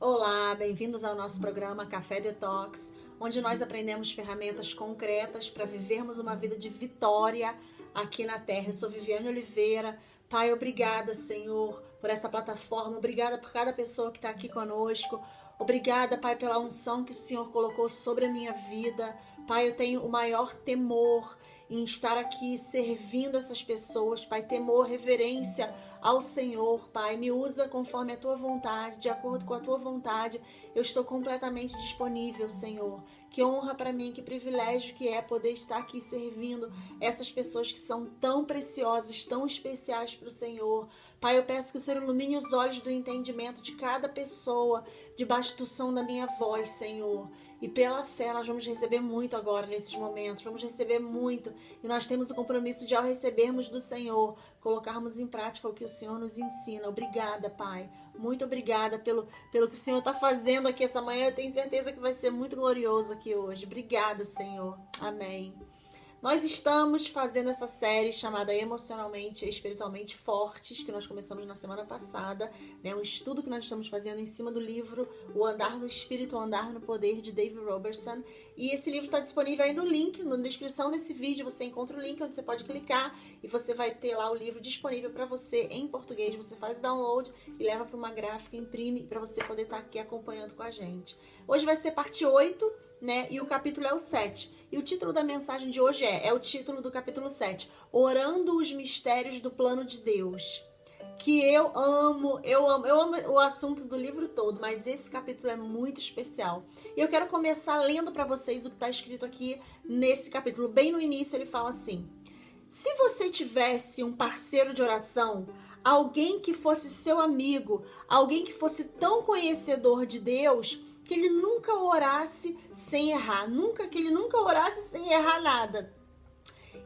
Olá, bem-vindos ao nosso programa Café Detox, onde nós aprendemos ferramentas concretas para vivermos uma vida de vitória aqui na Terra. Eu sou Viviane Oliveira. Pai, obrigada, Senhor, por essa plataforma. Obrigada por cada pessoa que está aqui conosco. Obrigada, Pai, pela unção que o Senhor colocou sobre a minha vida. Pai, eu tenho o maior temor em estar aqui servindo essas pessoas. Pai, temor, reverência ao Senhor. Pai, me usa conforme a Tua vontade, de acordo com a Tua vontade. Eu estou completamente disponível, Senhor. Que honra para mim, que privilégio que é poder estar aqui servindo essas pessoas que são tão preciosas, tão especiais para o Senhor. Pai, eu peço que o Senhor ilumine os olhos do entendimento de cada pessoa, debaixo do som da minha voz, Senhor. E pela fé nós vamos receber muito agora nesses momentos, vamos receber muito. E nós temos o compromisso de, ao recebermos do Senhor, colocarmos em prática o que o Senhor nos ensina. Obrigada, Pai. Muito obrigada pelo que o Senhor está fazendo aqui essa manhã. Eu tenho certeza que vai ser muito glorioso aqui hoje. Obrigada, Senhor. Amém. Nós estamos fazendo essa série chamada Emocionalmente e Espiritualmente Fortes, que nós começamos na semana passada, né? Um estudo que nós estamos fazendo em cima do livro O Andar no Espírito, O Andar no Poder, de Dave Robertson. E esse livro está disponível aí no link, na descrição desse vídeo você encontra o link onde você pode clicar e você vai ter lá o livro disponível para você em português. Você faz o download e leva para uma gráfica, imprime para você poder estar aqui acompanhando com a gente. Hoje vai ser parte 8, né? E o capítulo é o 7. E o título da mensagem de hoje é o título do capítulo 7, Orando os Mistérios do Plano de Deus. Que eu amo o assunto do livro todo, mas esse capítulo é muito especial. E eu quero começar lendo para vocês o que está escrito aqui nesse capítulo. Bem no início ele fala assim: se você tivesse um parceiro de oração, alguém que fosse seu amigo, alguém que fosse tão conhecedor de Deus, que ele nunca orasse sem errar, que ele nunca orasse sem errar nada.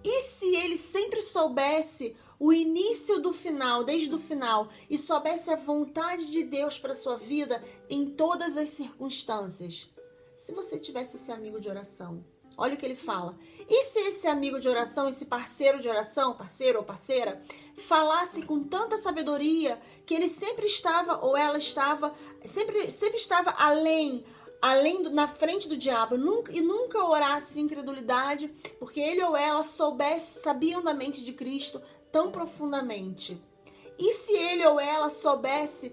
E se ele sempre soubesse o início do final, desde o final, e soubesse a vontade de Deus para sua vida em todas as circunstâncias? Se você tivesse esse amigo de oração, olha o que ele fala. E se esse amigo de oração, esse parceiro de oração, parceiro ou parceira, falasse com tanta sabedoria que ele sempre estava, ou ela estava, sempre estava na frente do diabo, nunca orasse incredulidade, porque ele ou ela sabiam da mente de Cristo tão profundamente. E se ele ou ela soubesse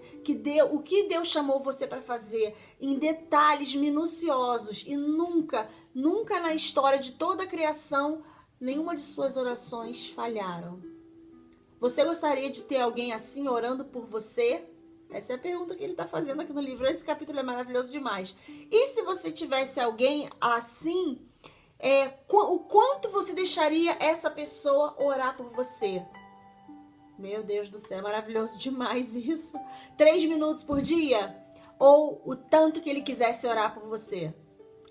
o que Deus chamou você para fazer em detalhes minuciosos, e nunca na história de toda a criação, nenhuma de suas orações falharam. Você gostaria de ter alguém assim orando por você? Essa é a pergunta que ele está fazendo aqui no livro. Esse capítulo é maravilhoso demais. E se você tivesse alguém assim, o quanto você deixaria essa pessoa orar por você? Meu Deus do céu, é maravilhoso demais isso. 3 minutos por dia? Ou o tanto que ele quisesse orar por você?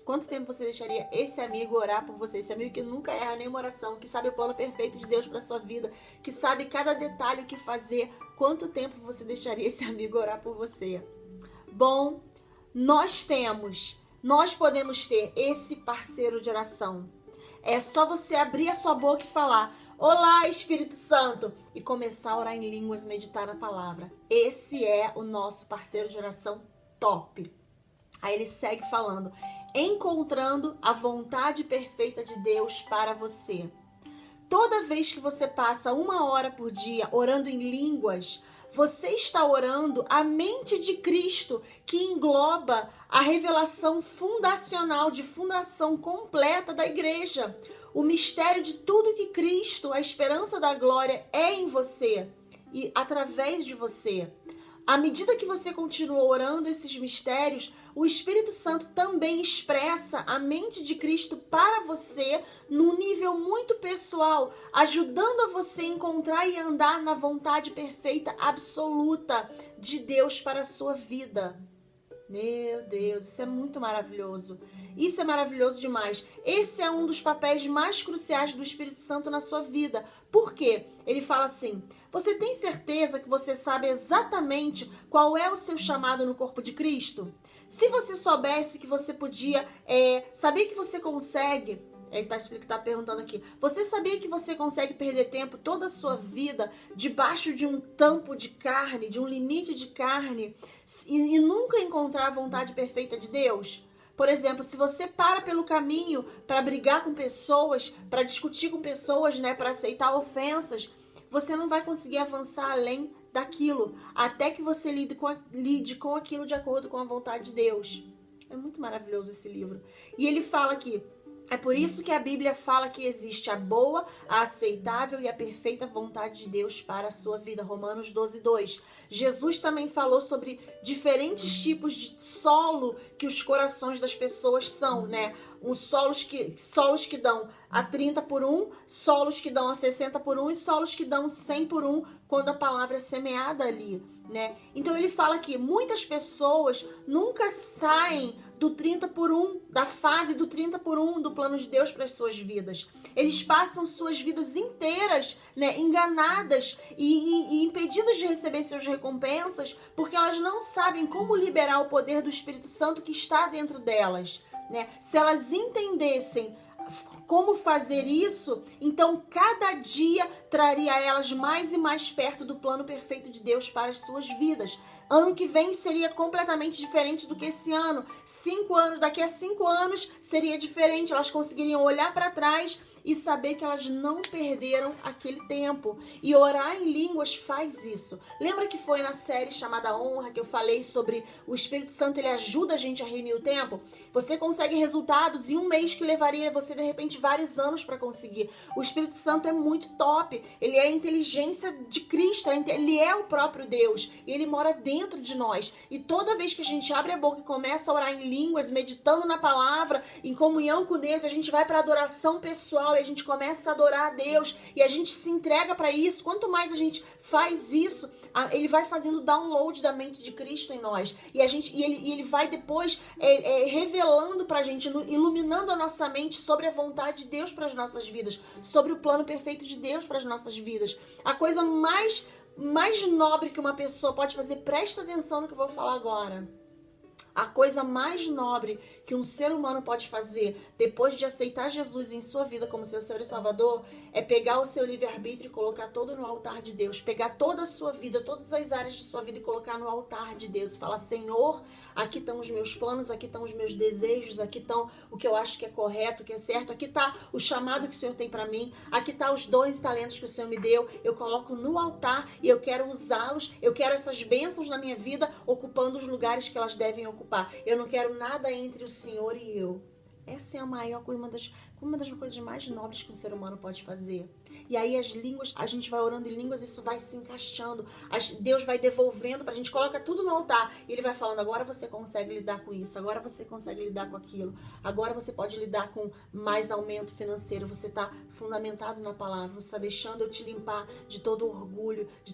Quanto tempo você deixaria esse amigo orar por você? Esse amigo que nunca erra nenhuma oração, que sabe o plano perfeito de Deus para sua vida, que sabe cada detalhe o que fazer. Quanto tempo você deixaria esse amigo orar por você? Bom, nós podemos ter esse parceiro de oração. É só você abrir a sua boca e falar: olá, Espírito Santo, e começar a orar em línguas, meditar na palavra. Esse é o nosso parceiro de oração top. Aí ele segue falando: encontrando a vontade perfeita de Deus para você. Toda vez que você passa 1 hora por dia orando em línguas, você está orando a mente de Cristo, que engloba a revelação fundacional, de fundação completa da igreja. O mistério de tudo que Cristo, a esperança da glória, é em você e através de você. À medida que você continua orando esses mistérios, o Espírito Santo também expressa a mente de Cristo para você num nível muito pessoal, ajudando a você a encontrar e andar na vontade perfeita, absoluta de Deus para a sua vida. Meu Deus, isso é muito maravilhoso. Isso é maravilhoso demais. Esse é um dos papéis mais cruciais do Espírito Santo na sua vida. Por quê? Ele fala assim: você tem certeza que você sabe exatamente qual é o seu chamado no corpo de Cristo? Se você soubesse que você podia, saber que você consegue Ele tá perguntando aqui. Você sabia que você consegue perder tempo toda a sua vida debaixo de um tampo de carne, de um limite de carne, e nunca encontrar a vontade perfeita de Deus? Por exemplo, se você para pelo caminho para brigar com pessoas, para discutir com pessoas, né, para aceitar ofensas, você não vai conseguir avançar além daquilo, até que você lide com aquilo de acordo com a vontade de Deus. É muito maravilhoso esse livro. E ele fala aqui, é por isso que a Bíblia fala que existe a boa, a aceitável e a perfeita vontade de Deus para a sua vida. Romanos 12:2. Jesus também falou sobre diferentes tipos de solo que os corações das pessoas são, né? Solos que dão a 30 por 1, solos que dão a 60 por 1 e solos que dão 100 por 1 quando a palavra é semeada ali, né? Então ele fala que muitas pessoas nunca saem do 30 por 1, da fase do 30 por 1 do plano de Deus para as suas vidas. Eles passam suas vidas inteiras, né, enganadas e impedidas de receber suas recompensas porque elas não sabem como liberar o poder do Espírito Santo que está dentro delas, né? Se elas entendessem como fazer isso, então cada dia traria elas mais e mais perto do plano perfeito de Deus para as suas vidas. Ano que vem seria completamente diferente do que esse ano. 5 anos, daqui a 5 anos seria diferente. Elas conseguiriam olhar para trás e saber que elas não perderam aquele tempo. E orar em línguas faz isso. Lembra que foi na série chamada Honra que eu falei sobre o Espírito Santo, ele ajuda a gente a remir o tempo? Você consegue resultados em um mês que levaria você, de repente, vários anos para conseguir. O Espírito Santo é muito top. Ele é a inteligência de Cristo. Ele é o próprio Deus. E ele mora dentro de nós. E toda vez que a gente abre a boca e começa a orar em línguas, meditando na palavra, em comunhão com Deus, a gente vai para adoração pessoal e a gente começa a adorar a Deus e a gente se entrega para isso. Quanto mais a gente faz isso, ele vai fazendo download da mente de Cristo em nós. E ele vai depois revelando pra gente, iluminando a nossa mente sobre a vontade de Deus para as nossas vidas, sobre o plano perfeito de Deus para as nossas vidas. A coisa mais nobre que uma pessoa pode fazer, presta atenção no que eu vou falar agora. A coisa mais nobre que um ser humano pode fazer depois de aceitar Jesus em sua vida como seu Senhor e Salvador é pegar o seu livre-arbítrio e colocar todo no altar de Deus. Pegar toda a sua vida, todas as áreas de sua vida e colocar no altar de Deus. E falar, Senhor, aqui estão os meus planos, aqui estão os meus desejos, aqui estão o que eu acho que é correto, que é certo, aqui está o chamado que o Senhor tem para mim, aqui está os dons e talentos que o Senhor me deu, eu coloco no altar e eu quero usá-los, eu quero essas bênçãos na minha vida ocupando os lugares que elas devem ocupar. Eu não quero nada entre o Senhor e eu. Essa é a maior coisa, uma das coisas mais nobres que um ser humano pode fazer. E aí as línguas, a gente vai orando em línguas, isso vai se encaixando. Deus vai devolvendo, a gente coloca tudo no altar. E ele vai falando, agora você consegue lidar com isso, agora você consegue lidar com aquilo. Agora você pode lidar com mais aumento financeiro. Você está fundamentado na palavra, você está deixando eu te limpar de todo orgulho, de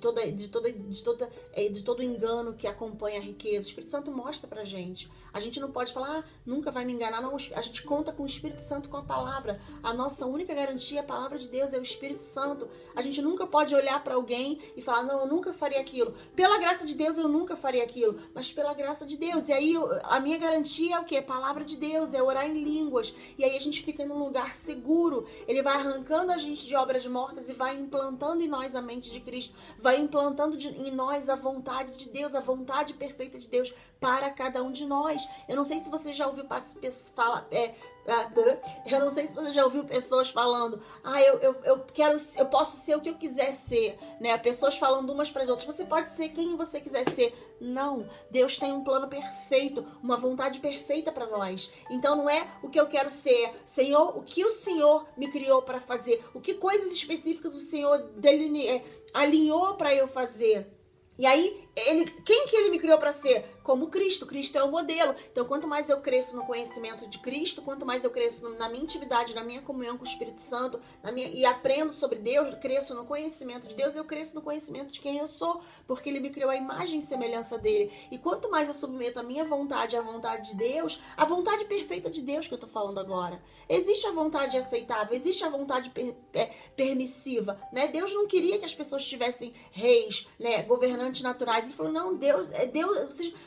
todo engano que acompanha a riqueza. O Espírito Santo mostra pra gente. A gente não pode falar, nunca vai me enganar. Não, a gente conta com o Espírito Santo, com a palavra. A nossa única garantia, a palavra de Deus, é o Espírito Santo. A gente nunca pode olhar para alguém e falar, não, eu nunca faria aquilo. Pela graça de Deus, eu nunca faria aquilo. Mas pela graça de Deus. E aí, a minha garantia é o quê? A palavra de Deus, é orar em línguas. E aí a gente fica num lugar seguro. Ele vai arrancando a gente de obras mortas e vai implantando em nós a mente de Cristo. Vai implantando em nós a vontade de Deus, a vontade perfeita de Deus para cada um de nós. Eu não sei se você já ouviu eu não sei se você já ouviu pessoas falando, eu posso ser o que eu quiser ser, né? Pessoas falando umas para as outras, você pode ser quem você quiser ser. Não, Deus tem um plano perfeito, uma vontade perfeita para nós. Então não é o que eu quero ser, Senhor, o que o Senhor me criou para fazer, o que coisas específicas o Senhor alinhou para eu fazer. E aí, quem que ele me criou para ser? Como Cristo. Cristo é o modelo. Então, quanto mais eu cresço no conhecimento de Cristo, quanto mais eu cresço na minha intimidade, na minha comunhão com o Espírito Santo, e aprendo sobre Deus, cresço no conhecimento de Deus, eu cresço no conhecimento de quem eu sou, porque ele me criou a imagem e semelhança dele. E quanto mais eu submeto a minha vontade à vontade de Deus, a vontade perfeita de Deus que eu tô falando agora. Existe a vontade aceitável, existe a vontade permissiva, né? Deus não queria que as pessoas tivessem reis, né, governantes naturais mais. Ele falou, não, Deus,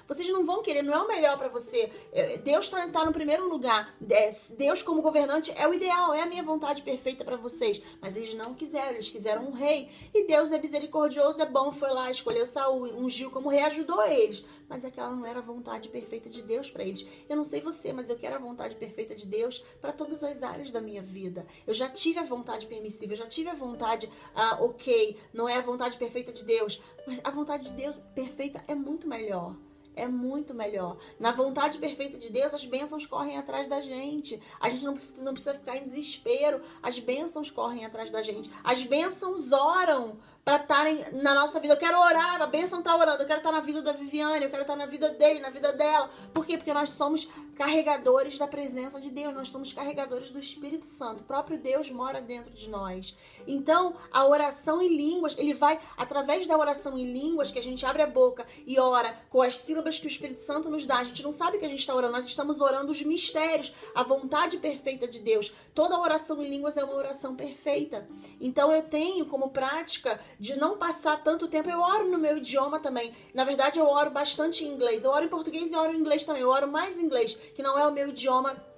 vocês não vão querer, não é o melhor para você. Deus tá no primeiro lugar. Deus como governante é o ideal, é a minha vontade perfeita para vocês. Mas eles não quiseram, eles quiseram um rei. E Deus é misericordioso, é bom, foi lá, escolheu Saul, ungiu como rei, ajudou eles. Mas aquela não era a vontade perfeita de Deus para eles. Eu não sei você, mas eu quero a vontade perfeita de Deus para todas as áreas da minha vida. Eu já tive a vontade permissiva, eu já tive a vontade, ok, não é a vontade perfeita de Deus, mas a vontade de Deus perfeita é muito melhor. É muito melhor. Na vontade perfeita de Deus, as bênçãos correm atrás da gente. A gente não precisa ficar em desespero. As bênçãos correm atrás da gente. As bênçãos oram para estarem na nossa vida. Eu quero orar, a bênção está orando. Eu quero estar na vida da Viviane, eu quero estar na vida dele, na vida dela. Por quê? Porque nós somos carregadores da presença de Deus. Nós somos carregadores do Espírito Santo. O próprio Deus mora dentro de nós. Então, a oração em línguas, ele vai, através da oração em línguas, que a gente abre a boca e ora com as sílabas que o Espírito Santo nos dá. A gente não sabe que a gente está orando, nós estamos orando os mistérios, a vontade perfeita de Deus. Toda oração em línguas é uma oração perfeita. Então, eu tenho como prática de não passar tanto tempo. Eu oro no meu idioma também. Na verdade, eu oro bastante em inglês. Eu oro em português e oro em inglês também. Eu oro mais em inglês, que não é o meu idioma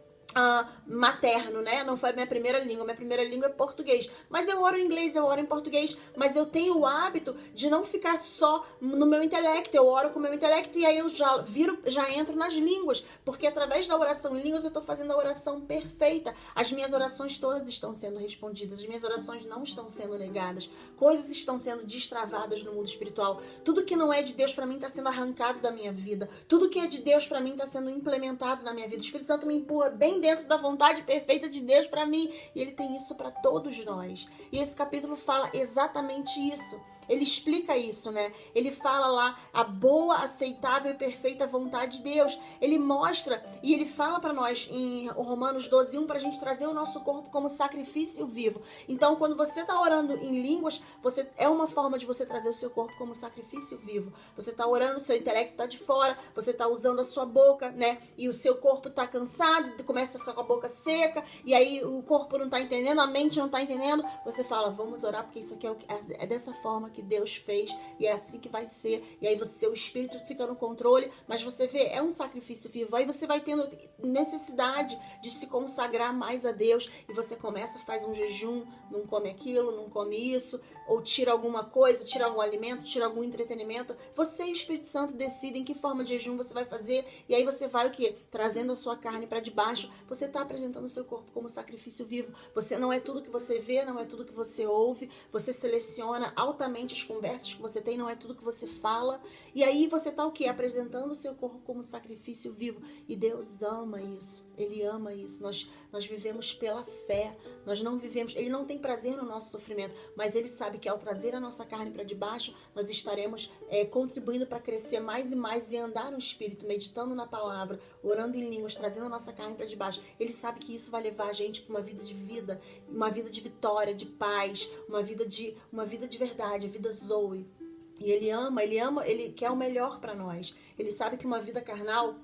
materno, né? Não foi a minha primeira língua é português. Mas eu oro em inglês, eu oro em português, mas eu tenho o hábito de não ficar só no meu intelecto. Eu oro com o meu intelecto e aí eu já entro nas línguas, porque através da oração em línguas eu estou fazendo a oração perfeita. As minhas orações todas estão sendo respondidas, as minhas orações não estão sendo negadas, coisas estão sendo destravadas no mundo espiritual. Tudo que não é de Deus para mim está sendo arrancado da minha vida. Tudo que é de Deus para mim está sendo implementado na minha vida. O Espírito Santo me empurra bem dentro da vontade perfeita de Deus para mim. E ele tem isso para todos nós. E esse capítulo fala exatamente isso. Ele explica isso, né? Ele fala lá a boa, aceitável e perfeita vontade de Deus. Ele mostra e ele fala para nós em Romanos 12:1 para a gente trazer o nosso corpo como sacrifício vivo. Então, quando você está orando em línguas, é uma forma de você trazer o seu corpo como sacrifício vivo. Você está orando, o seu intelecto está de fora, você está usando a sua boca, né? E o seu corpo está cansado, começa a ficar com a boca seca, e aí o corpo não está entendendo, a mente não está entendendo. Você fala, vamos orar, porque isso aqui é dessa forma que Deus fez e é assim que vai ser. E aí seu espírito fica no controle, mas você vê, é um sacrifício vivo. Aí você vai tendo necessidade de se consagrar mais a Deus e você começa, faz um jejum, não come aquilo, não come isso, ou tira alguma coisa, tira algum alimento, tira algum entretenimento. Você e o Espírito Santo decidem que forma de jejum você vai fazer, e aí você vai o quê? Trazendo a sua carne para debaixo. Você está apresentando o seu corpo como sacrifício vivo. Você não é tudo que você vê, não é tudo que você ouve. Você seleciona altamente as conversas que você tem, não é tudo que você fala. E aí você está o quê? Apresentando o seu corpo como sacrifício vivo. E Deus ama isso. Ele ama isso. Nós vivemos pela fé. Nós não vivemos... Ele não tem prazer no nosso sofrimento, mas Ele sabe que ao trazer a nossa carne para debaixo, nós estaremos contribuindo para crescer mais e mais e andar no Espírito, meditando na palavra, orando em línguas, trazendo a nossa carne para debaixo. Ele sabe que isso vai levar a gente para uma vida de vitória, de paz, uma vida de verdade, a vida Zoe. E Ele ama, Ele quer o melhor para nós. Ele sabe que uma vida carnal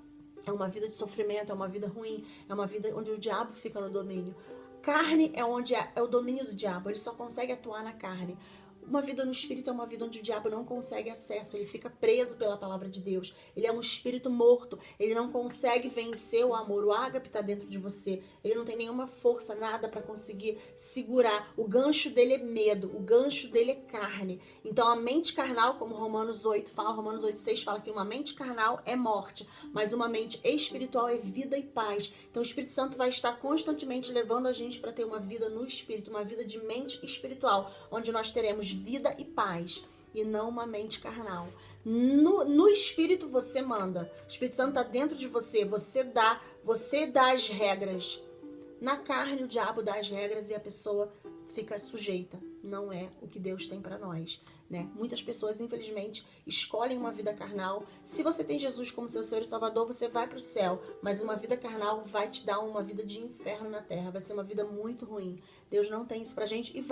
é uma vida de sofrimento, é uma vida ruim, é uma vida onde o diabo fica no domínio. Carne é onde é o domínio do diabo, ele só consegue atuar na carne. Uma vida no espírito é uma vida onde o diabo não consegue acesso, ele fica preso pela palavra de Deus. Ele é um espírito morto, ele não consegue vencer o amor. O ágape está dentro de você, ele não tem nenhuma força, nada para conseguir segurar. O gancho dele é medo, o gancho dele é carne. Então a mente carnal, como Romanos 8:6 fala que uma mente carnal é morte, mas uma mente espiritual é vida e paz. Então o Espírito Santo vai estar constantemente levando a gente para ter uma vida no espírito, uma vida de mente espiritual, onde nós teremos vida e paz, e não uma mente carnal. No espírito você manda. O Espírito Santo está dentro de você. Você dá as regras. Na carne o diabo dá as regras e a pessoa fica sujeita. Não é o que Deus tem para nós, né? Muitas pessoas, infelizmente, escolhem uma vida carnal. Se você tem Jesus como seu Senhor e Salvador, você vai para o céu. Mas uma vida carnal vai te dar uma vida de inferno na terra. Vai ser uma vida muito ruim. Deus não tem isso pra gente. E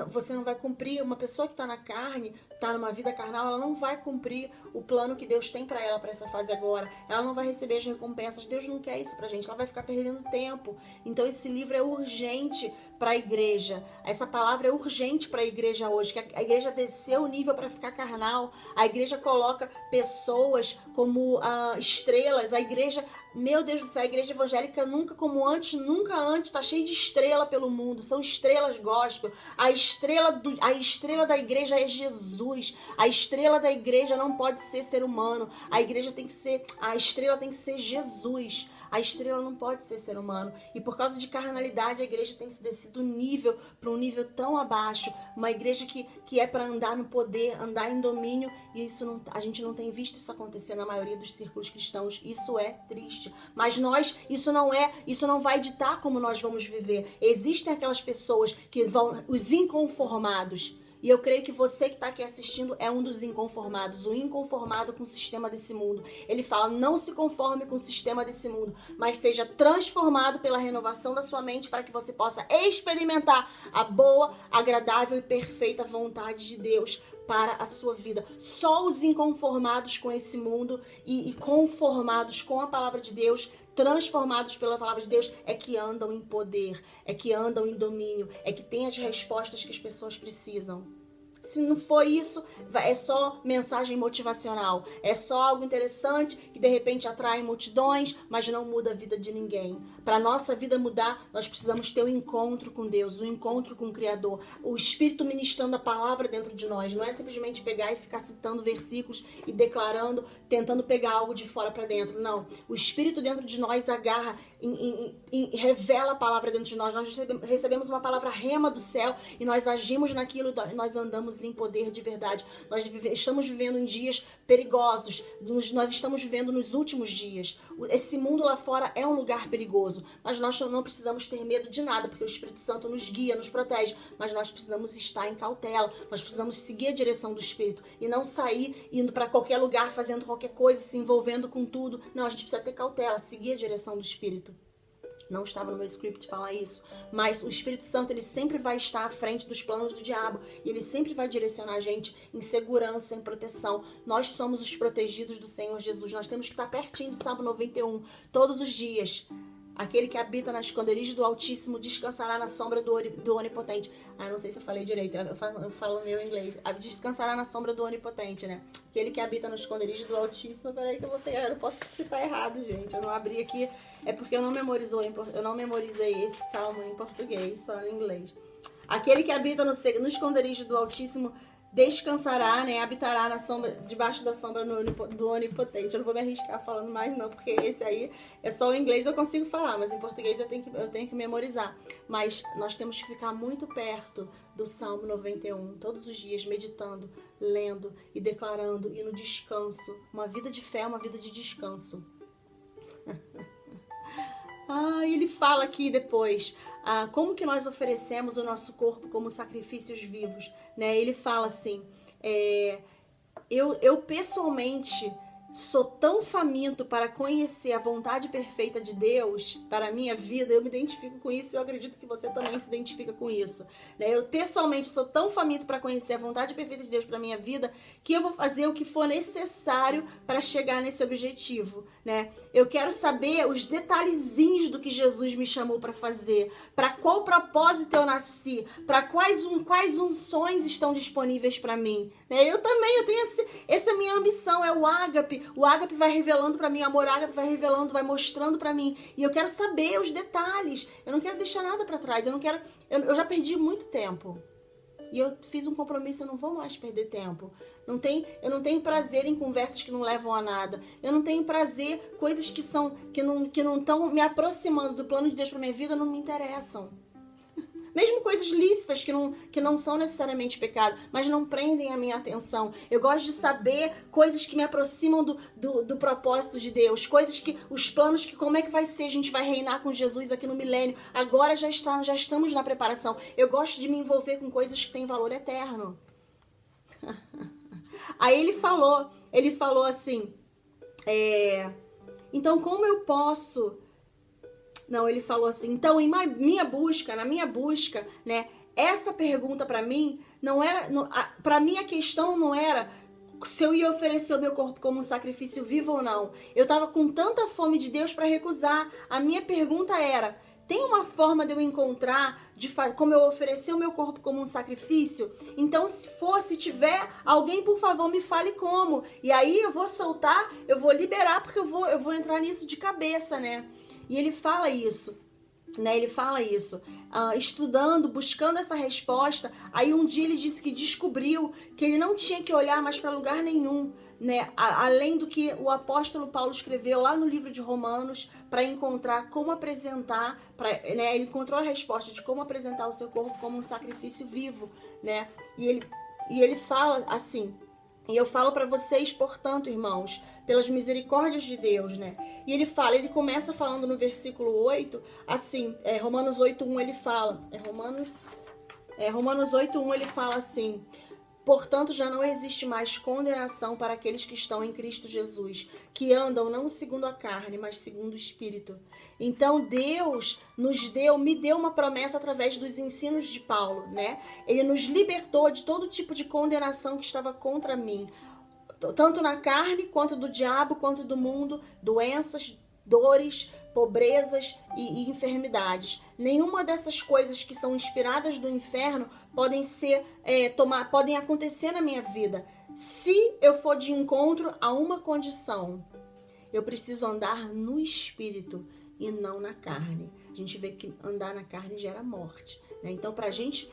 você não vai cumprir. Uma pessoa que está na carne, está numa vida carnal, ela não vai cumprir o plano que Deus tem para ela, para essa fase agora. Ela não vai receber as recompensas. Deus não quer isso pra gente. Ela vai ficar perdendo tempo. Então esse livro é urgente para a igreja. Essa palavra é urgente para a igreja hoje. Que a igreja descer o nível para ficar carnal. A igreja coloca pessoas como estrelas. A igreja, meu Deus do céu, a igreja evangélica nunca antes, tá cheia de estrela pelo mundo. São estrelas gospel. A estrela da igreja é Jesus. A estrela da igreja não pode ser humano. A estrela tem que ser Jesus. A estrela não pode ser ser humano. E por causa de carnalidade, a igreja tem se descido para um nível tão abaixo. Uma igreja que é para andar no poder, andar em domínio. E a gente não tem visto isso acontecer na maioria dos círculos cristãos. Isso é triste. Mas isso não vai ditar como nós vamos viver. Existem aquelas pessoas que vão, os inconformados. E eu creio que você que está aqui assistindo é um dos inconformados, o inconformado com o sistema desse mundo. Ele fala, não se conforme com o sistema desse mundo, mas seja transformado pela renovação da sua mente para que você possa experimentar a boa, agradável e perfeita vontade de Deus para a sua vida. Só os inconformados com esse mundo e conformados com a palavra de Deus, transformados pela palavra de Deus, é que andam em poder, é que andam em domínio, é que tem as respostas que as pessoas precisam. Se não for isso, é só mensagem motivacional. É só algo interessante que de repente atrai multidões, mas não muda a vida de ninguém. Para a nossa vida mudar, nós precisamos ter um encontro com Deus, um encontro com o Criador. O Espírito ministrando a palavra dentro de nós. Não é simplesmente pegar e ficar citando versículos e declarando, tentando pegar algo de fora para dentro. Não. O Espírito dentro de nós agarra revela a palavra dentro de nós. Nós recebemos uma palavra rema do céu e nós agimos naquilo, nós andamos em poder de verdade. Nós estamos vivendo em dias perigosos, nós estamos vivendo nos últimos dias. Esse mundo lá fora é um lugar perigoso, mas nós não precisamos ter medo de nada, porque o Espírito Santo nos guia, nos protege, mas nós precisamos estar em cautela, nós precisamos seguir a direção do Espírito e não sair indo para qualquer lugar, fazendo qualquer coisa, se envolvendo com tudo. Não, a gente precisa ter cautela, seguir a direção do Espírito. Não estava no meu script falar isso, mas o Espírito Santo, ele sempre vai estar à frente dos planos do diabo e ele sempre vai direcionar a gente em segurança, em proteção. Nós somos os protegidos do Senhor Jesus. Nós temos que estar pertinho do Salmo 91 todos os dias. Aquele que habita na esconderijo do Altíssimo descansará na sombra do Onipotente. Não sei se eu falei direito, eu falo meu inglês. Descansará na sombra do Onipotente, né? Aquele que habita no esconderijo do Altíssimo. Peraí que eu vou pegar, eu posso citar errado, gente. Eu não abri aqui, é porque eu não memorizei esse salmo em português, só em inglês. Aquele que habita no esconderijo do Altíssimo descansará, né? Habitará na sombra, debaixo da sombra do Onipotente. Eu não vou me arriscar falando mais não, porque esse aí é só o inglês eu consigo falar, mas em português eu tenho que memorizar. Mas nós temos que ficar muito perto do Salmo 91, todos os dias, meditando, lendo e declarando, e no descanso. Uma vida de fé é uma vida de descanso. Ele fala aqui depois, como que nós oferecemos o nosso corpo como sacrifícios vivos, né? Ele fala assim, eu pessoalmente sou tão faminto para conhecer a vontade perfeita de Deus para a minha vida, eu me identifico com isso e eu acredito que você também se identifica com isso, né? Eu pessoalmente sou tão faminto para conhecer a vontade perfeita de Deus para a minha vida que eu vou fazer o que for necessário para chegar nesse objetivo, né? Eu quero saber os detalhezinhos do que Jesus me chamou para fazer, para qual propósito eu nasci, para quais unções estão disponíveis para mim, né? Eu tenho essa é a minha ambição, é o ágape. O ágape vai revelando para mim, o amor ágape vai revelando, vai mostrando para mim. E eu quero saber os detalhes. Eu não quero deixar nada para trás. Eu já perdi muito tempo. E eu fiz um compromisso, eu não vou mais perder tempo. Eu não tenho prazer em conversas que não levam a nada. Eu não tenho prazer, coisas que não estão me aproximando do plano de Deus para minha vida, não me interessam. Mesmo coisas lícitas que não são necessariamente pecado, mas não prendem a minha atenção. Eu gosto de saber coisas que me aproximam do propósito de Deus. Os planos que como é que vai ser, a gente vai reinar com Jesus aqui no milênio. Agora já estamos na preparação. Eu gosto de me envolver com coisas que têm valor eterno. Aí ele falou assim, então como eu posso... Não, ele falou assim, então na minha busca, né, essa pergunta para mim não era, para mim a questão não era se eu ia oferecer o meu corpo como um sacrifício vivo ou não. Eu tava com tanta fome de Deus para recusar. A minha pergunta era, Tem uma forma de eu encontrar, como eu oferecer o meu corpo como um sacrifício? Então, se tiver alguém, por favor, me fale como. E aí eu vou soltar, eu vou liberar, porque eu vou entrar nisso de cabeça, né? E ele fala isso, né? Ele fala isso. Estudando, buscando essa resposta. Aí um dia ele disse que descobriu que ele não tinha que olhar mais para lugar nenhum, né? Além do que o apóstolo Paulo escreveu lá no livro de Romanos, para encontrar como apresentar, né? Ele encontrou a resposta de como apresentar o seu corpo como um sacrifício vivo, né? E ele fala assim, e eu falo para vocês, portanto, irmãos, pelas misericórdias de Deus, né? E ele começa falando no versículo 8, assim, Romanos 8:1 ele fala, Romanos 8:1 ele fala assim: portanto, já não existe mais condenação para aqueles que estão em Cristo Jesus, que andam não segundo a carne, mas segundo o Espírito. Então, Deus me deu uma promessa através dos ensinos de Paulo, né? Ele nos libertou de todo tipo de condenação que estava contra mim, tanto na carne, quanto do diabo, quanto do mundo, doenças, dores, pobrezas e enfermidades. Nenhuma dessas coisas que são inspiradas do inferno podem acontecer na minha vida, se eu for de encontro a uma condição. Eu preciso andar no Espírito e não na carne. A gente vê que andar na carne gera morte, né? Então, para a gente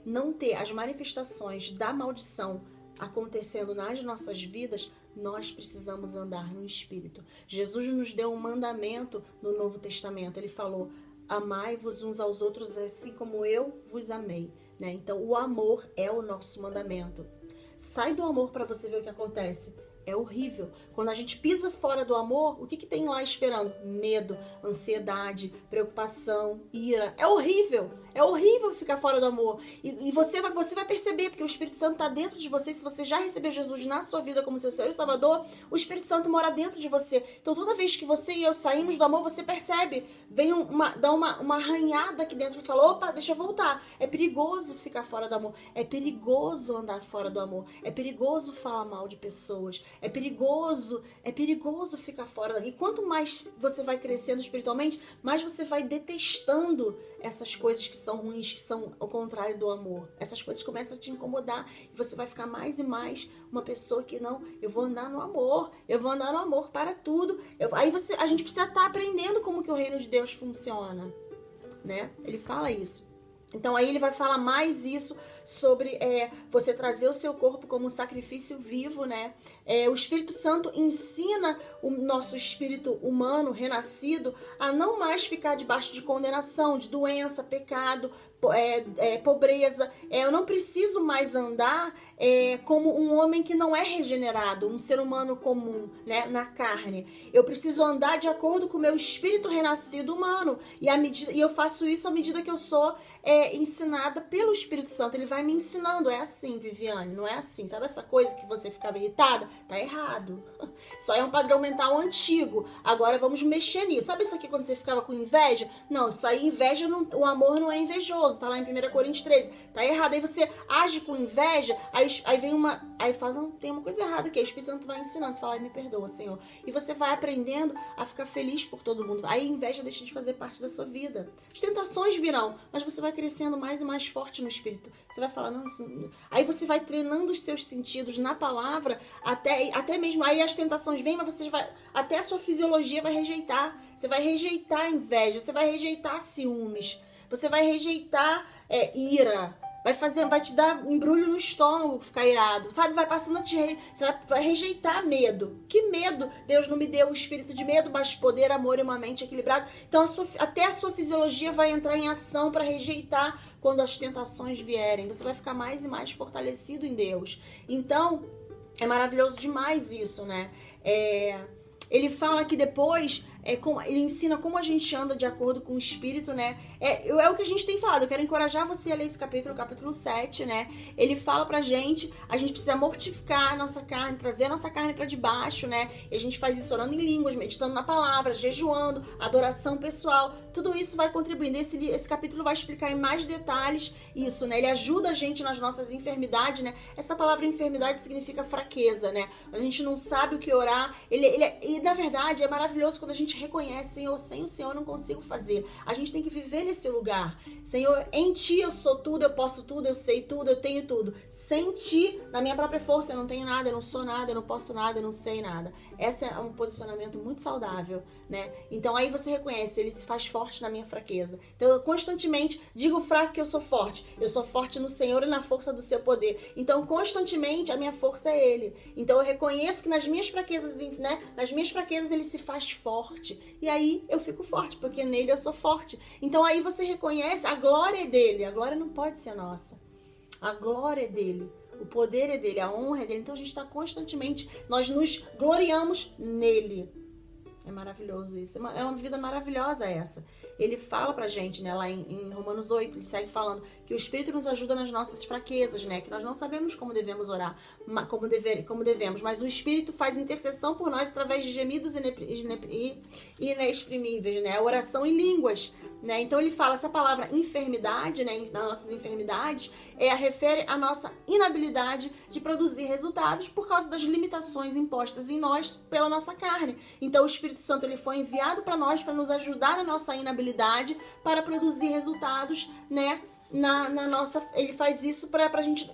não ter as manifestações da maldição acontecendo nas nossas vidas, nós precisamos andar no Espírito. Jesus nos deu um mandamento no Novo Testamento. Ele falou: amai-vos uns aos outros assim como eu vos amei, né? Então, o amor é o nosso mandamento. Sai do amor para você ver o que acontece. É horrível. Quando a gente pisa fora do amor, o que tem lá esperando? Medo, ansiedade, preocupação, ira. É horrível. É horrível ficar fora do amor. E você vai perceber, porque o Espírito Santo está dentro de você. Se você já recebeu Jesus na sua vida como seu Senhor e Salvador, o Espírito Santo mora dentro de você. Então, toda vez que você e eu saímos do amor, você percebe. Dá uma arranhada aqui dentro. Você fala: opa, deixa eu voltar. É perigoso ficar fora do amor. É perigoso andar fora do amor. É perigoso falar mal de pessoas. É perigoso ficar fora. E quanto mais você vai crescendo espiritualmente, mais você vai detestando essas coisas que são ruins, que são o contrário do amor. Essas coisas começam a te incomodar e você vai ficar mais e mais uma pessoa que não, eu vou andar no amor para tudo. A gente precisa estar aprendendo como que o reino de Deus funciona, né? Ele fala isso. Então aí ele vai falar mais isso sobre você trazer o seu corpo como um sacrifício vivo, né? O Espírito Santo ensina o nosso espírito humano renascido a não mais ficar debaixo de condenação, de doença, pecado, pobreza. Eu não preciso mais andar como um homem que não é regenerado, um ser humano comum, né, na carne. Eu preciso andar de acordo com o meu espírito renascido humano. E eu faço isso à medida que eu sou ensinada pelo Espírito Santo. Ele vai me ensinando. É assim, Viviane, não é assim. Sabe essa coisa que você ficava irritada? Tá errado. Só é um padrão mental antigo. Agora vamos mexer nisso. Sabe isso aqui quando você ficava com inveja? Não, isso aí, inveja, o amor não é invejoso. Tá lá em 1 Coríntios 13. Tá errado. Aí você age com inveja, aí vem aí fala: não, tem uma coisa errada aqui. Aí o Espírito Santo vai ensinando. Você fala: ai, me perdoa, Senhor. E você vai aprendendo a ficar feliz por todo mundo. Aí a inveja deixa de fazer parte da sua vida. As tentações virão, mas você vai crescendo mais e mais forte no Espírito. Você vai falar: não, isso... Aí você vai treinando os seus sentidos na palavra, até mesmo, aí as tentações vêm, mas você vai, até a sua fisiologia vai rejeitar. Você vai rejeitar a inveja, você vai rejeitar ciúmes, você vai rejeitar ira, vai te dar embrulho no estômago, ficar irado, sabe? Vai passando você vai rejeitar medo. Que medo? Deus não me deu o espírito de medo, mas poder, amor e uma mente equilibrada. Então até a sua fisiologia vai entrar em ação para rejeitar quando as tentações vierem. Você vai ficar mais e mais fortalecido em Deus. Então, é maravilhoso demais isso, né? Ele fala que depois, ele ensina como a gente anda de acordo com o Espírito, né? É o que a gente tem falado. Eu quero encorajar você a ler esse capítulo 7, né? Ele fala pra gente, a gente precisa mortificar a nossa carne, trazer a nossa carne pra debaixo, né? E a gente faz isso orando em línguas, meditando na palavra, jejuando, adoração pessoal. Tudo isso vai contribuindo. Esse capítulo vai explicar em mais detalhes isso, né? Ele ajuda a gente nas nossas enfermidades, né? Essa palavra enfermidade significa fraqueza, né? A gente não sabe o que orar. E na verdade é maravilhoso quando a gente gente reconhece, Senhor, sem o Senhor eu não consigo fazer. A gente tem que viver nesse lugar. Senhor, em Ti eu sou tudo, eu posso tudo, eu sei tudo, eu tenho tudo. Sem Ti, na minha própria força, eu não tenho nada, eu não sou nada, eu não posso nada, eu não sei nada. Esse é um posicionamento muito saudável, né? Então aí você reconhece, Ele se faz forte na minha fraqueza. Então eu constantemente digo fraco que eu sou forte. Eu sou forte no Senhor e na força do seu poder. Então constantemente a minha força é Ele. Então eu reconheço que nas minhas fraquezas, né? Nas minhas fraquezas Ele se faz forte. E aí eu fico forte, porque nele eu sou forte. Então aí você reconhece, a glória é dele. A glória não pode ser nossa. A glória é dele. O poder é dele, a honra é dele. Então a gente está constantemente, nós nos gloriamos nele. É maravilhoso isso. É uma vida maravilhosa essa. Ele fala pra gente, né, lá em Romanos 8, ele segue falando que o Espírito nos ajuda nas nossas fraquezas, né, que nós não sabemos como devemos orar, como devemos, mas o Espírito faz intercessão por nós através de gemidos inexprimíveis, né, a oração em línguas, né. Então ele fala, essa palavra enfermidade, né, nas nossas enfermidades, refere à nossa inabilidade de produzir resultados por causa das limitações impostas em nós pela nossa carne. Então o Espírito Santo ele foi enviado para nós para nos ajudar na nossa inabilidade para produzir resultados, né? Na nossa, ele faz isso para a gente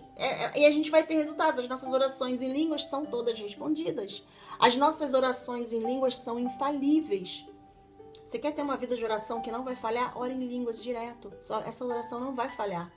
e a gente vai ter resultados. As nossas orações em línguas são todas respondidas. As nossas orações em línguas são infalíveis. Você quer ter uma vida de oração que não vai falhar? Ore em línguas direto. Essa oração não vai falhar.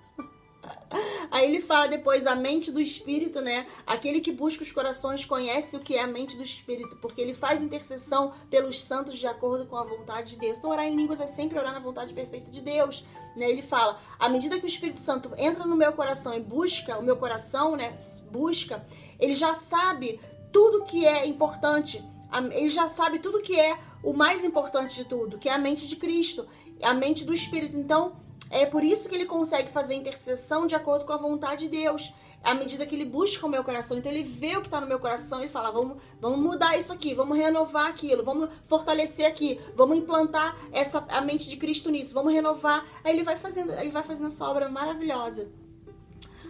Aí ele fala depois a mente do Espírito, né? Aquele que busca os corações conhece o que é a mente do Espírito, porque ele faz intercessão pelos santos de acordo com a vontade de Deus. Então orar em línguas é sempre orar na vontade perfeita de Deus, né? Ele fala, à medida que o Espírito Santo entra no meu coração e busca, o meu coração, né? Busca, ele já sabe tudo que é importante, ele já sabe tudo que é o mais importante de tudo, que é a mente de Cristo, a mente do Espírito. Então é por isso que ele consegue fazer intercessão de acordo com a vontade de Deus, à medida que ele busca o meu coração. Então ele vê o que está no meu coração e fala, vamos mudar isso aqui, vamos renovar aquilo, vamos fortalecer aqui, vamos implantar a mente de Cristo nisso, vamos renovar. Aí ele vai fazendo essa obra maravilhosa.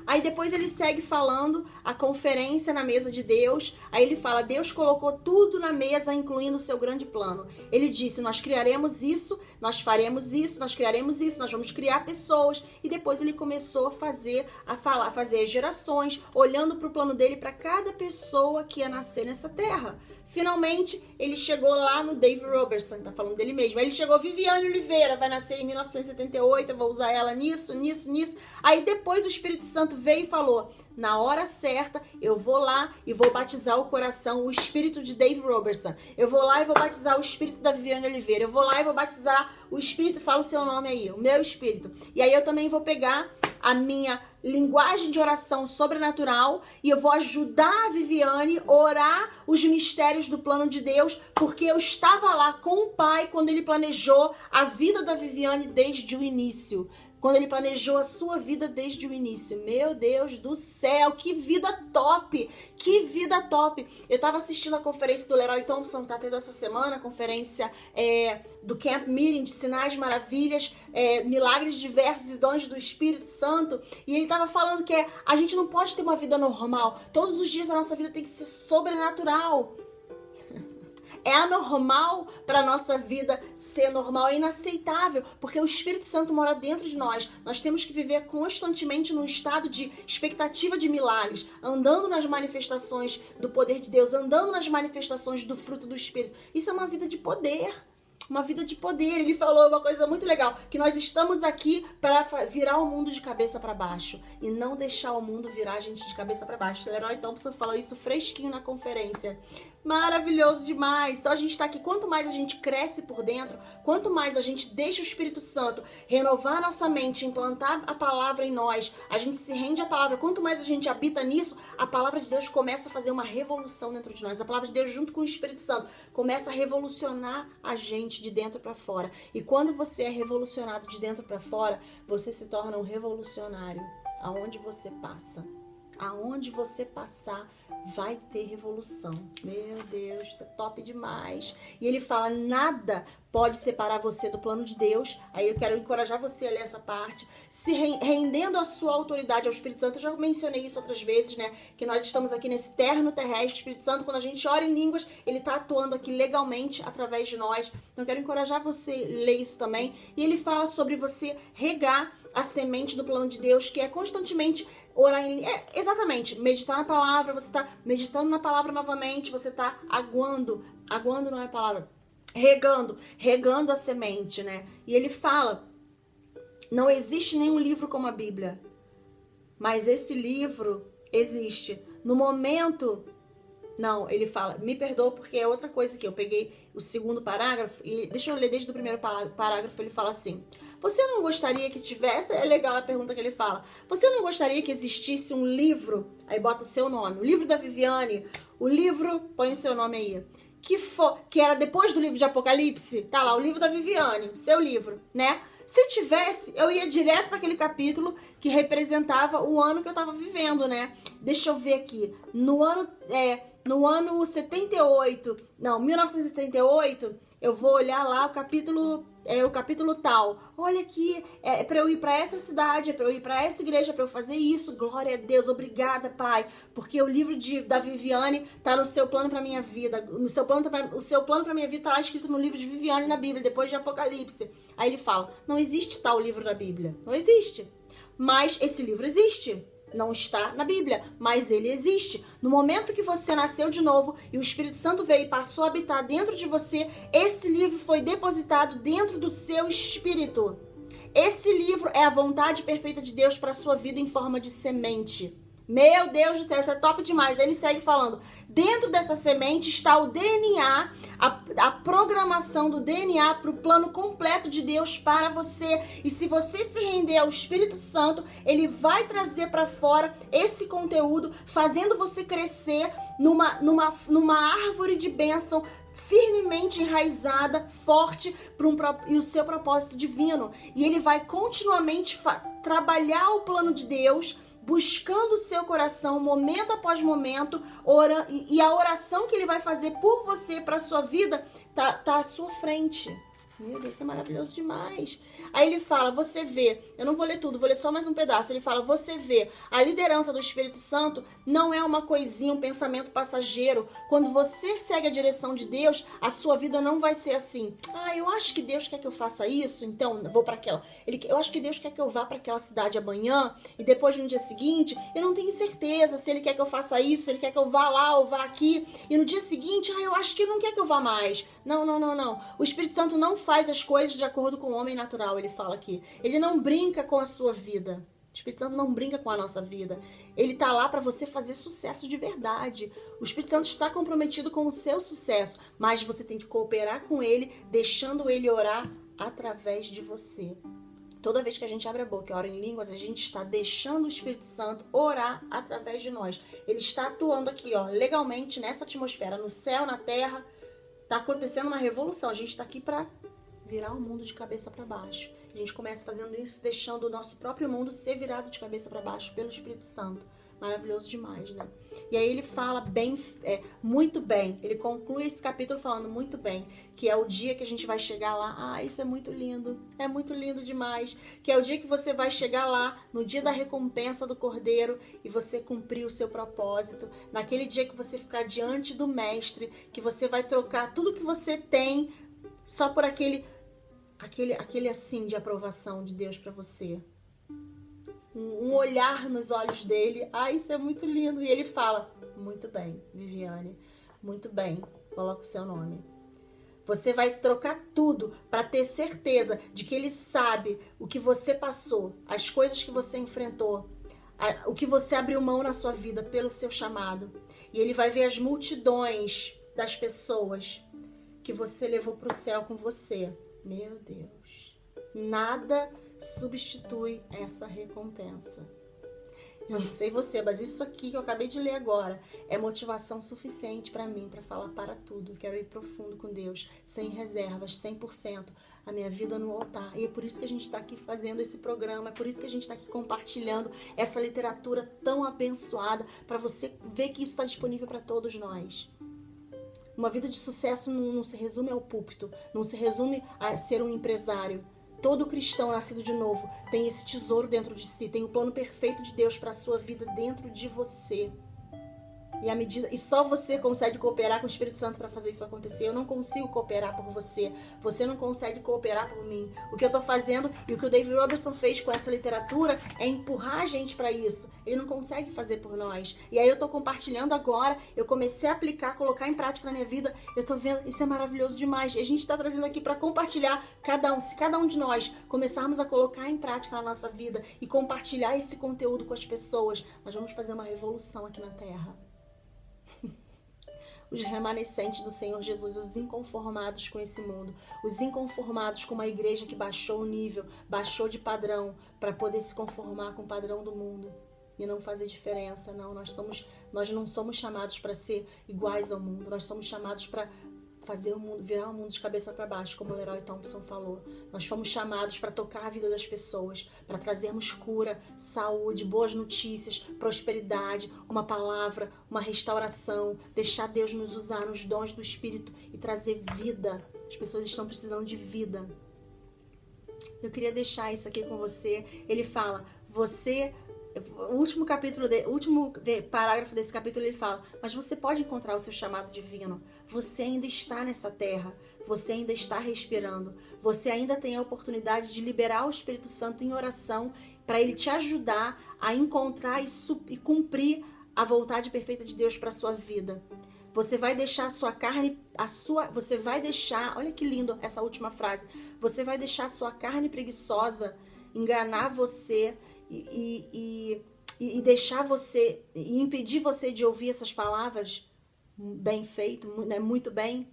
Aí depois ele segue falando a conferência na mesa de Deus. Aí ele fala, Deus colocou tudo na mesa, incluindo o seu grande plano. Ele disse, nós criaremos isso, nós faremos isso, nós criaremos isso, nós vamos criar pessoas. E depois ele começou a fazer as gerações, olhando para o plano dele para cada pessoa que ia nascer nessa terra. Finalmente, ele chegou lá no Dave Robertson, tá falando dele mesmo. Aí ele chegou, Viviane Oliveira, vai nascer em 1978, eu vou usar ela nisso. Aí depois o Espírito Santo veio e falou, na hora certa, eu vou lá e vou batizar o coração, o espírito de Dave Robertson. Eu vou lá e vou batizar o espírito da Viviane Oliveira. Eu vou lá e vou batizar o espírito, fala o seu nome aí, o meu espírito. E aí eu também vou pegar a minha linguagem de oração sobrenatural e eu vou ajudar a Viviane a orar os mistérios do plano de Deus, porque eu estava lá com o Pai quando ele planejou a vida da Viviane desde o início. Quando ele planejou a sua vida desde o início. Meu Deus do céu, que vida top! Que vida top! Eu tava assistindo a conferência do Leroy Thompson, que tá tendo essa semana, a conferência do Camp Meeting, de Sinais, Maravilhas, Milagres Diversos e Dons do Espírito Santo. E ele tava falando que a gente não pode ter uma vida normal. Todos os dias a nossa vida tem que ser sobrenatural. É anormal para a nossa vida ser normal, é inaceitável, porque o Espírito Santo mora dentro de nós. Nós temos que viver constantemente num estado de expectativa de milagres, andando nas manifestações do poder de Deus, andando nas manifestações do fruto do Espírito. Isso é uma vida de poder. Uma vida de poder. Ele falou uma coisa muito legal, que nós estamos aqui para virar o mundo de cabeça para baixo e não deixar o mundo virar a gente de cabeça para baixo. O Leroy Thompson falou isso fresquinho na conferência. Maravilhoso demais. Então a gente está aqui, quanto mais a gente cresce por dentro, quanto mais a gente deixa o Espírito Santo renovar a nossa mente, implantar a palavra em nós, a gente se rende à palavra, quanto mais a gente habita nisso, a palavra de Deus começa a fazer uma revolução dentro de nós. A palavra de Deus junto com o Espírito Santo começa a revolucionar a gente de dentro para fora. E quando você é revolucionado de dentro para fora, você se torna um revolucionário aonde você passa. Aonde você passar, vai ter revolução. Meu Deus, isso é top demais. E ele fala, nada pode separar você do plano de Deus. Aí eu quero encorajar você a ler essa parte. Se rendendo a sua autoridade ao Espírito Santo. Eu já mencionei isso outras vezes, né? Que nós estamos aqui nesse terno terrestre. Espírito Santo, quando a gente ora em línguas, ele está atuando aqui legalmente através de nós. Então eu quero encorajar você a ler isso também. E ele fala sobre você regar a semente do plano de Deus, que é constantemente orar exatamente, meditar na palavra, você está meditando na palavra novamente, você está aguando não é a palavra, regando a semente, né? E ele fala, não existe nenhum livro como a Bíblia, mas esse livro existe. No momento, não, ele fala, me perdoa porque é outra coisa que eu peguei o segundo parágrafo, e deixa eu ler desde o primeiro parágrafo, ele fala assim, você não gostaria que tivesse, é legal a pergunta que ele fala, você não gostaria que existisse um livro, aí bota o seu nome, o livro da Viviane, o livro, põe o seu nome aí, que era depois do livro de Apocalipse, tá lá, o livro da Viviane, seu livro, né? Se tivesse, eu ia direto para aquele capítulo que representava o ano que eu tava vivendo, né? Deixa eu ver aqui, no ano 1978, eu vou olhar lá o capítulo tal. Olha aqui, é para eu ir para essa cidade, é para eu ir para essa igreja, é para eu fazer isso. Glória a Deus, obrigada, Pai, porque o livro da Viviane tá no seu plano para minha vida. O seu plano para minha vida tá lá escrito no livro de Viviane na Bíblia, depois de Apocalipse. Aí ele fala: "Não existe tal livro da Bíblia. Não existe. Mas esse livro existe. Não está na Bíblia, mas ele existe. No momento que você nasceu de novo e o Espírito Santo veio e passou a habitar dentro de você, esse livro foi depositado dentro do seu espírito. Esse livro é a vontade perfeita de Deus para a sua vida em forma de semente. Meu Deus do céu, isso é top demais. Ele segue falando, dentro dessa semente está o DNA, a programação do DNA para o plano completo de Deus para você. E se você se render ao Espírito Santo, ele vai trazer para fora esse conteúdo, fazendo você crescer numa árvore de bênção firmemente enraizada, forte e o seu propósito divino. E ele vai continuamente trabalhar o plano de Deus, buscando o seu coração, momento após momento, e a oração que ele vai fazer por você, para a sua vida, tá à sua frente. Meu Deus, isso é maravilhoso demais. Aí ele fala, você vê, eu não vou ler tudo, vou ler só mais um pedaço. Ele fala, você vê, a liderança do Espírito Santo não é uma coisinha, um pensamento passageiro. Quando você segue a direção de Deus, a sua vida não vai ser assim. Eu acho que Deus quer que eu faça isso, então eu vou para aquela. Eu acho que Deus quer que eu vá para aquela cidade amanhã, e depois no dia seguinte, eu não tenho certeza se ele quer que eu faça isso, se ele quer que eu vá lá ou vá aqui. E no dia seguinte, eu acho que ele não quer que eu vá mais. Não. O Espírito Santo não faz as coisas de acordo com o homem natural, ele fala aqui. Ele não brinca com a sua vida. O Espírito Santo não brinca com a nossa vida. Ele tá lá para você fazer sucesso de verdade. O Espírito Santo está comprometido com o seu sucesso, mas você tem que cooperar com ele, deixando ele orar através de você. Toda vez que a gente abre a boca e ora em línguas, a gente está deixando o Espírito Santo orar através de nós. Ele está atuando aqui, legalmente, nessa atmosfera, no céu, na terra. Tá acontecendo uma revolução. A gente está aqui para virar o mundo de cabeça para baixo. A gente começa fazendo isso, deixando o nosso próprio mundo ser virado de cabeça para baixo pelo Espírito Santo. Maravilhoso demais, né? E aí ele fala muito bem. Ele conclui esse capítulo falando muito bem, que é o dia que a gente vai chegar lá. Isso é muito lindo demais. Que é o dia que você vai chegar lá, no dia da recompensa do Cordeiro, e você cumprir o seu propósito. Naquele dia que você ficar diante do Mestre, que você vai trocar tudo que você tem só por aquele assim de aprovação de Deus para você. Um olhar nos olhos dele. Isso é muito lindo. E ele fala, muito bem, Viviane, muito bem, coloca o seu nome. Você vai trocar tudo para ter certeza de que ele sabe o que você passou, as coisas que você enfrentou, o que você abriu mão na sua vida pelo seu chamado. E ele vai ver as multidões das pessoas que você levou para o céu com você. Meu Deus, nada substitui essa recompensa. Eu não sei você, mas isso aqui que eu acabei de ler agora é motivação suficiente para mim, para falar para tudo. Eu quero ir profundo com Deus, sem reservas, 100%. a minha vida no altar. E é por isso que a gente está aqui fazendo esse programa, é por isso que a gente está aqui compartilhando essa literatura tão abençoada, para você ver que isso está disponível para todos nós. Uma vida de sucesso não se resume ao púlpito, não se resume a ser um empresário. Todo cristão nascido de novo tem esse tesouro dentro de si, tem o plano perfeito de Deus para a sua vida dentro de você. E só você consegue cooperar com o Espírito Santo para fazer isso acontecer. Eu não consigo cooperar por você. Você não consegue cooperar por mim. O que eu tô fazendo e o que o David Robertson fez com essa literatura é empurrar a gente para isso. Ele não consegue fazer por nós. E aí eu tô compartilhando agora. Eu comecei a aplicar, colocar em prática na minha vida. Eu tô vendo, isso é maravilhoso demais. E a gente tá trazendo aqui para compartilhar se cada um de nós começarmos a colocar em prática na nossa vida e compartilhar esse conteúdo com as pessoas, nós vamos fazer uma revolução aqui na Terra. Os remanescentes do Senhor Jesus, os inconformados com esse mundo, os inconformados com uma igreja que baixou o nível, baixou de padrão para poder se conformar com o padrão do mundo e não fazer diferença. Não, nós não somos chamados para ser iguais ao mundo, nós somos chamados para fazer o mundo, virar o mundo de cabeça para baixo, como o Leroy Thompson falou. Nós fomos chamados para tocar a vida das pessoas, para trazermos cura, saúde, boas notícias, prosperidade, uma palavra, uma restauração, deixar Deus nos usar nos dons do Espírito e trazer vida. As pessoas estão precisando de vida. Eu queria deixar isso aqui com você. Ele fala, o último parágrafo desse capítulo, ele fala, mas você pode encontrar o seu chamado divino. Você ainda está nessa terra. Você ainda está respirando. Você ainda tem a oportunidade de liberar o Espírito Santo em oração para ele te ajudar a encontrar e cumprir a vontade perfeita de Deus para a sua vida. Você vai deixar a sua carne, você vai deixar, olha que lindo essa última frase, você vai deixar a sua carne preguiçosa enganar você e deixar você, e impedir você de ouvir essas palavras. Bem feito, né? Muito bem.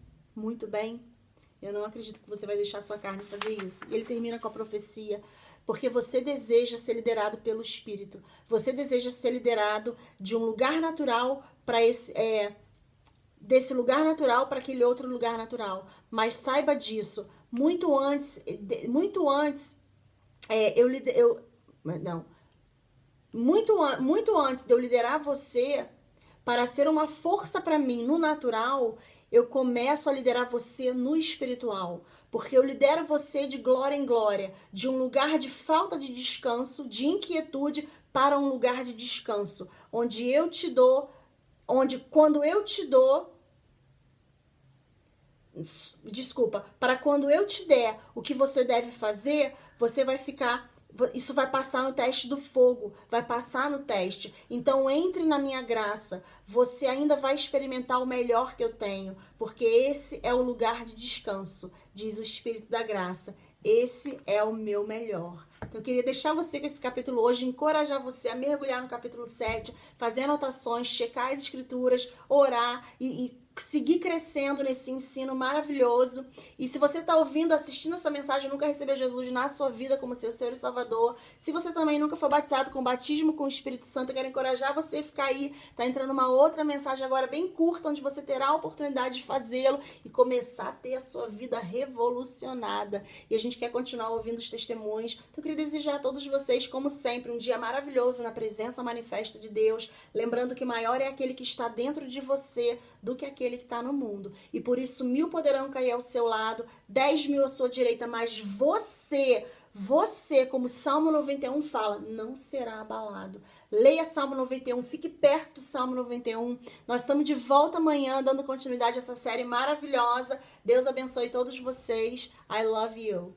Eu não acredito que você vai deixar a sua carne fazer isso. E ele termina com a profecia, porque você deseja ser liderado pelo Espírito. Você deseja ser liderado de um lugar natural para desse lugar natural para aquele outro lugar natural. Mas saiba disso, muito antes de eu liderar você para ser uma força para mim no natural, eu começo a liderar você no espiritual. Porque eu lidero você de glória em glória, de um lugar de falta de descanso, de inquietude, para um lugar de descanso. Para quando eu te der o que você deve fazer, você vai ficar... Isso vai passar no teste do fogo, vai passar no teste. Então entre na minha graça, você ainda vai experimentar o melhor que eu tenho, porque esse é o lugar de descanso, diz o Espírito da Graça. Esse é o meu melhor. Então eu queria deixar você com esse capítulo hoje, encorajar você a mergulhar no capítulo 7, fazer anotações, checar as escrituras, orar e seguir crescendo nesse ensino maravilhoso. E se você está ouvindo, assistindo essa mensagem, nunca recebeu Jesus na sua vida como seu Senhor e Salvador, se você também nunca foi batizado com batismo com o Espírito Santo, eu quero encorajar você a ficar aí. Tá entrando uma outra mensagem agora bem curta, onde você terá a oportunidade de fazê-lo e começar a ter a sua vida revolucionada. E a gente quer continuar ouvindo os testemunhos. Então eu queria desejar a todos vocês, como sempre, um dia maravilhoso na presença manifesta de Deus, lembrando que maior é aquele que está dentro de você do que aquele que está no mundo. E por isso 1000 poderão cair ao seu lado, 10.000 à sua direita, mas você, como Salmo 91 fala, não será abalado. Leia Salmo 91, fique perto do Salmo 91. Nós estamos de volta amanhã, dando continuidade a essa série maravilhosa. Deus abençoe todos vocês. I love you.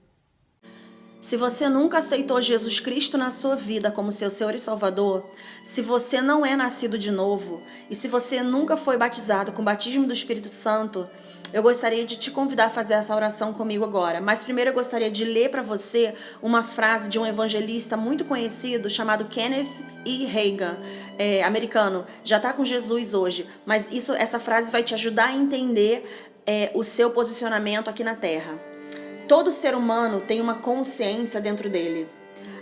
Se você nunca aceitou Jesus Cristo na sua vida como seu Senhor e Salvador, se você não é nascido de novo e se você nunca foi batizado com o batismo do Espírito Santo, eu gostaria de te convidar a fazer essa oração comigo agora. Mas primeiro eu gostaria de ler para você uma frase de um evangelista muito conhecido chamado Kenneth E. Hagin, americano. Já está com Jesus hoje, mas essa frase vai te ajudar a entender o seu posicionamento aqui na Terra. Todo ser humano tem uma consciência dentro dele.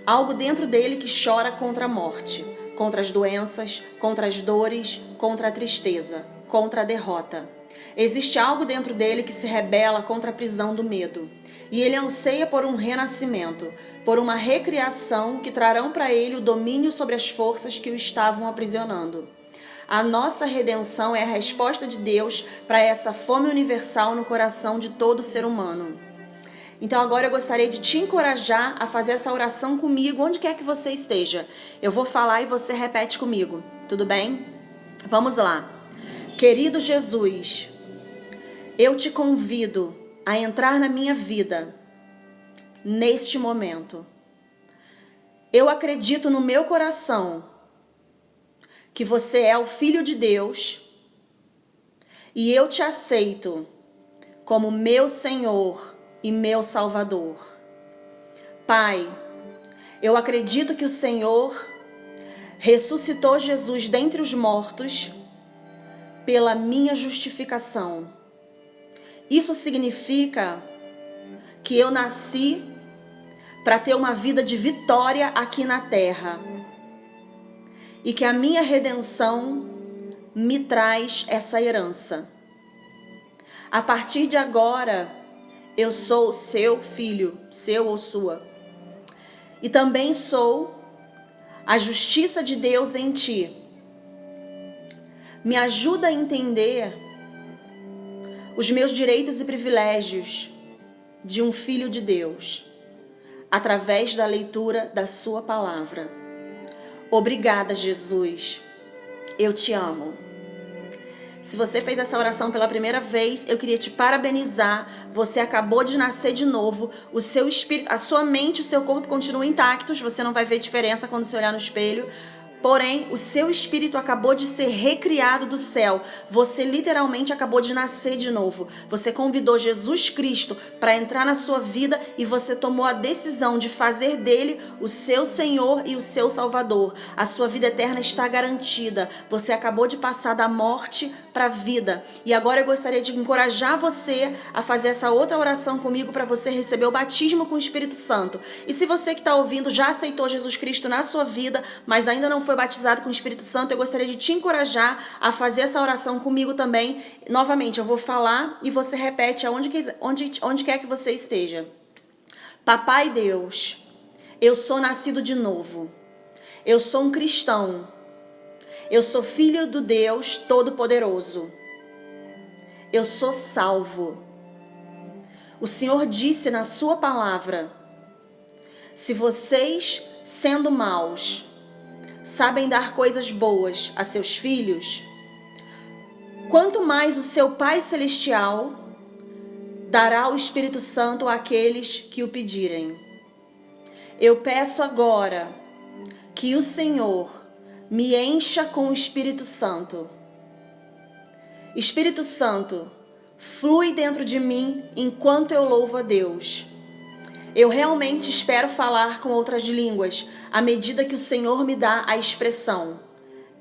Algo dentro dele que chora contra a morte, contra as doenças, contra as dores, contra a tristeza, contra a derrota. Existe algo dentro dele que se rebela contra a prisão do medo. E ele anseia por um renascimento, por uma recriação que trarão para ele o domínio sobre as forças que o estavam aprisionando. A nossa redenção é a resposta de Deus para essa fome universal no coração de todo ser humano. Então agora eu gostaria de te encorajar a fazer essa oração comigo, onde quer que você esteja. Eu vou falar e você repete comigo, tudo bem? Vamos lá. Querido Jesus, eu te convido a entrar na minha vida neste momento. Eu acredito no meu coração que você é o Filho de Deus e eu te aceito como meu Senhor e meu Salvador. Pai, eu acredito que o Senhor ressuscitou Jesus dentre os mortos pela minha justificação. Isso significa que eu nasci para ter uma vida de vitória aqui na terra e que a minha redenção me traz essa herança. A partir de agora, eu sou seu filho, seu ou sua, e também sou a justiça de Deus em ti. Me ajuda a entender os meus direitos e privilégios de um filho de Deus, através da leitura da sua palavra. Obrigada, Jesus. Eu te amo. Se você fez essa oração pela primeira vez, eu queria te parabenizar. Você acabou de nascer de novo. O seu espírito, a sua mente, o seu corpo continuam intactos. Você não vai ver diferença quando você olhar no espelho. Porém, o seu espírito acabou de ser recriado do céu. Você literalmente acabou de nascer de novo. Você convidou Jesus Cristo para entrar na sua vida e você tomou a decisão de fazer dele o seu Senhor e o seu Salvador. A sua vida eterna está garantida. Você acabou de passar da morte para a vida. E agora eu gostaria de encorajar você a fazer essa outra oração comigo para você receber o batismo com o Espírito Santo. E se você que está ouvindo já aceitou Jesus Cristo na sua vida, mas ainda não foi batizado com o Espírito Santo, eu gostaria de te encorajar a fazer essa oração comigo também. Novamente, eu vou falar e você repete onde quer que você esteja. Papai Deus, eu sou nascido de novo. Eu sou um cristão. Eu sou filho do Deus Todo-Poderoso. Eu sou salvo. O Senhor disse na sua palavra: se vocês, sendo maus, sabem dar coisas boas a seus filhos, quanto mais o seu Pai Celestial dará o Espírito Santo àqueles que o pedirem. Eu peço agora que o Senhor me encha com o Espírito Santo. Espírito Santo, flui dentro de mim enquanto eu louvo a Deus. Eu realmente espero falar com outras línguas à medida que o Senhor me dá a expressão.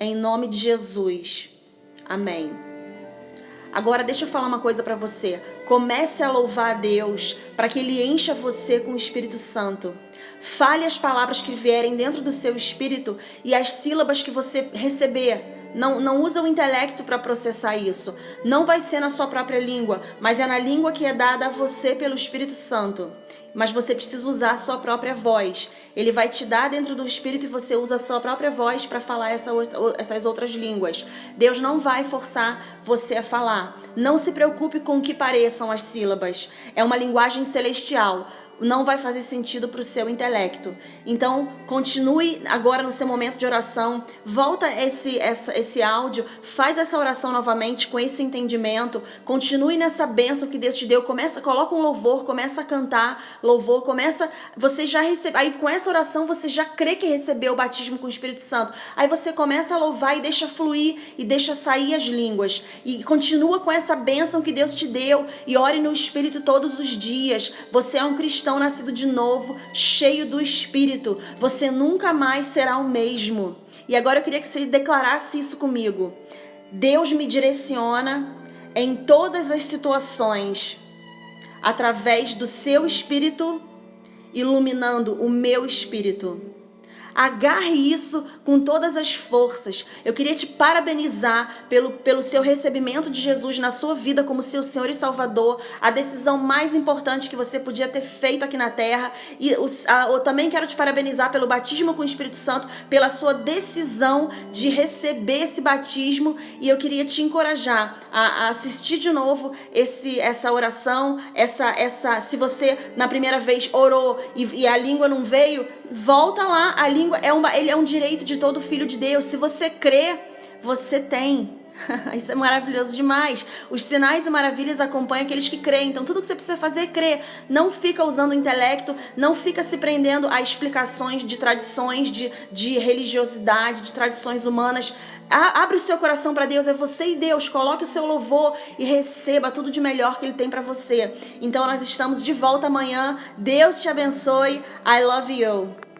Em nome de Jesus. Amém. Agora deixa eu falar uma coisa para você. Comece a louvar a Deus para que Ele encha você com o Espírito Santo. Fale as palavras que vierem dentro do seu espírito e as sílabas que você receber. Não usa o intelecto para processar isso. Não vai ser na sua própria língua, mas é na língua que é dada a você pelo Espírito Santo. Mas você precisa usar a sua própria voz. Ele vai te dar dentro do Espírito e você usa a sua própria voz para falar essas outras línguas. Deus não vai forçar você a falar. Não se preocupe com o que pareçam as sílabas. É uma linguagem celestial. Não vai fazer sentido para o seu intelecto. Então, continue agora no seu momento de oração. Volta esse áudio. Faz essa oração novamente com esse entendimento. Continue nessa bênção que Deus te deu. Coloca um louvor, começa a cantar louvor. Você já recebe. Aí com essa oração você já crê que recebeu o batismo com o Espírito Santo. Aí você começa a louvar e deixa fluir e deixa sair as línguas. E continua com essa bênção que Deus te deu. E ore no Espírito todos os dias. Você é um cristão nascido de novo, cheio do Espírito. Você nunca mais será o mesmo. E agora eu queria que você declarasse isso comigo. Deus me direciona em todas as situações através do seu Espírito, iluminando o meu espírito. Agarre isso com todas as forças. Eu queria te parabenizar pelo seu recebimento de Jesus na sua vida como seu Senhor e Salvador, a decisão mais importante que você podia ter feito aqui na terra. E eu também quero te parabenizar pelo batismo com o Espírito Santo, pela sua decisão de receber esse batismo. E eu queria te encorajar a assistir de novo essa oração, se você na primeira vez orou e a língua não veio, volta lá. A língua ele é um direito de todo filho de Deus. Se você crê, você tem. Isso é maravilhoso demais. Os sinais e maravilhas acompanham aqueles que creem. Então tudo que você precisa fazer é crer. Não fica usando o intelecto, não fica se prendendo a explicações de tradições de religiosidade, de tradições humanas. Abre o seu coração para Deus, é você e Deus. Coloque o seu louvor e receba tudo de melhor que Ele tem para você. Então nós estamos de volta amanhã. Deus te abençoe. I love you.